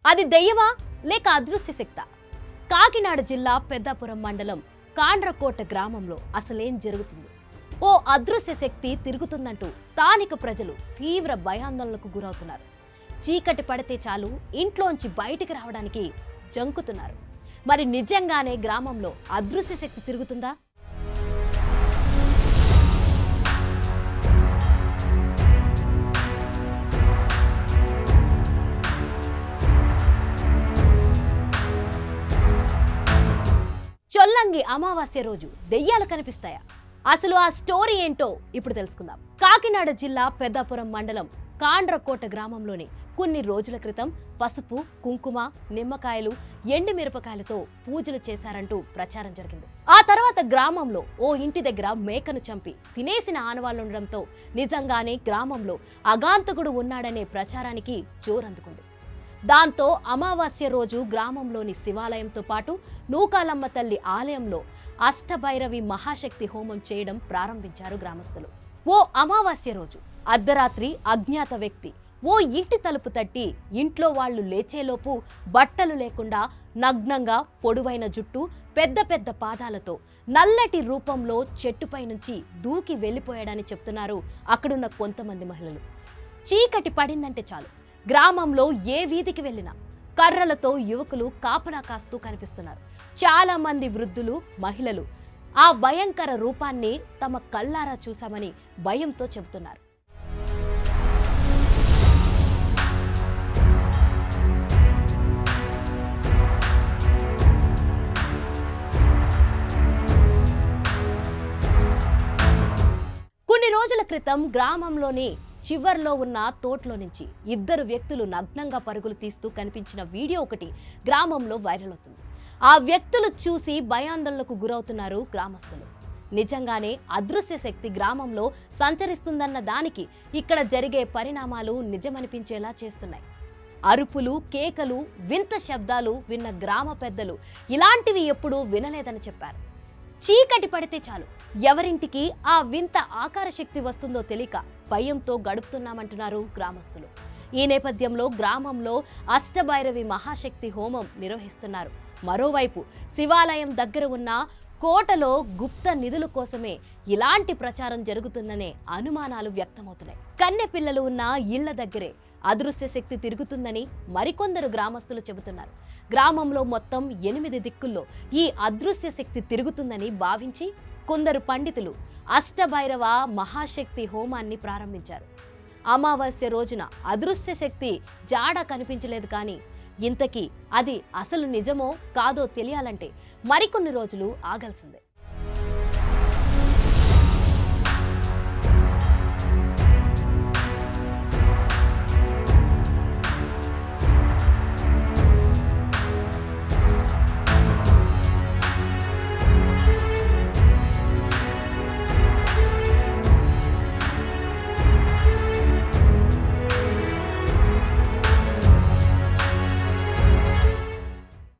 అది దెయ్యమా లేక అదృశ్య శక్తా? కాకినాడ జిల్లా పెద్దాపురం మండలం కాండ్రకోట గ్రామంలో అసలేం జరుగుతుంది? ఓ అదృశ్య శక్తి తిరుగుతుందంటూ స్థానిక ప్రజలు తీవ్ర భయాందోళనకు గురవుతున్నారు. చీకటి పడితే చాలు ఇంట్లోంచి బయటికి రావడానికి జంకుతున్నారు. మరి నిజంగానే గ్రామంలో అదృశ్య శక్తి తిరుగుతుందా? చొల్లంగి అమావాస్య రోజు దెయ్యాలు కనిపిస్తాయా? అసలు ఆ స్టోరీ ఏంటో ఇప్పుడు తెలుసుకుందాం. కాకినాడ జిల్లా పెద్దాపురం మండలం కాండ్రకోట గ్రామంలోని కొన్ని రోజుల క్రితం పసుపు, కుంకుమ, నిమ్మకాయలు, ఎండు మిరపకాయలతో పూజలు చేశారంటూ ప్రచారం జరిగింది. ఆ తర్వాత గ్రామంలో ఓ ఇంటి దగ్గర మేకను చంపి తినేసిన ఆనవాళ్లుండడంతో నిజంగానే గ్రామంలో అగాంతకుడు ఉన్నాడనే ప్రచారానికి జోరందుకుంది. దాంతో అమావాస్య రోజు గ్రామంలోని శివాలయంతో పాటు నూకాలమ్మ తల్లి ఆలయంలో అష్టభైరవి మహాశక్తి హోమం చేయడం ప్రారంభించారు గ్రామస్తులు. ఓ అమావాస్య రోజు అర్ధరాత్రి అజ్ఞాత వ్యక్తి ఓ ఇంటి తలుపు తట్టి ఇంట్లో వాళ్లు లేచేలోపు బట్టలు లేకుండా నగ్నంగా పొడవైన జుట్టు, పెద్ద పెద్ద పాదాలతో నల్లటి రూపంలో చెట్టుపై నుంచి దూకి వెళ్లిపోయాడని చెప్తున్నారు అక్కడున్న కొంతమంది మహిళలు. చీకటి పడిందంటే చాలు గ్రామంలో ఏ వీధికి వెళ్ళినా కర్రలతో యువకులు కాపలా కాస్తూ కనిపిస్తున్నారు. చాలా మంది వృద్ధులు, మహిళలు ఆ భయంకర రూపాన్ని తమ కళ్ళారా చూశామని భయంతో చెబుతున్నారు. కొన్ని రోజుల క్రితం గ్రామంలోని చివర్లో ఉన్న తోటలో నుంచి ఇద్దరు వ్యక్తులు నగ్నంగా పరుగులు తీస్తూ కనిపించిన వీడియో ఒకటి గ్రామంలో వైరల్ అవుతుంది. ఆ వ్యక్తులు చూసి భయాందోళనకు గురవుతున్నారు గ్రామస్తులు. నిజంగానే అదృశ్య శక్తి గ్రామంలో సంచరిస్తుందన్న దానికి ఇక్కడ జరిగే పరిణామాలు నిజమనిపించేలా చేస్తున్నాయి. అరుపులు, కేకలు, వింత శబ్దాలు విన్న గ్రామ పెద్దలు ఇలాంటివి ఎప్పుడూ వినలేదని చెప్పారు. చీకటి పడితే చాలు ఎవరింటికి ఆ వింత ఆకార శక్తి వస్తుందో తెలియక భయంతో గడుపుతున్నామంటున్నారు గ్రామస్తులు. ఈ నేపథ్యంలో గ్రామంలో అష్టభైరవి మహాశక్తి హోమం నిర్వహిస్తున్నారు. మరోవైపు శివాలయం దగ్గర ఉన్న కోటలో గుప్త నిధుల కోసమే ఇలాంటి ప్రచారం జరుగుతుందనే అనుమానాలు వ్యక్తమవుతున్నాయి. కన్నె పిల్లలు ఉన్న ఇళ్ల దగ్గరే అదృశ్య శక్తి తిరుగుతుందని మరికొందరు గ్రామస్తులు చెబుతున్నారు. గ్రామంలో మొత్తం 8 దిక్కుల్లో ఈ అదృశ్య శక్తి తిరుగుతుందని భావించి కొందరు పండితులు అష్టభైరవ మహాశక్తి హోమాన్ని ప్రారంభించారు. అమావాస్య రోజున అదృశ్య శక్తి జాడ కనిపించలేదు, కానీ ఇంతకీ అది అసలు నిజమో కాదో తెలియాలంటే మరికొన్ని రోజులు ఆగాల్సిందే.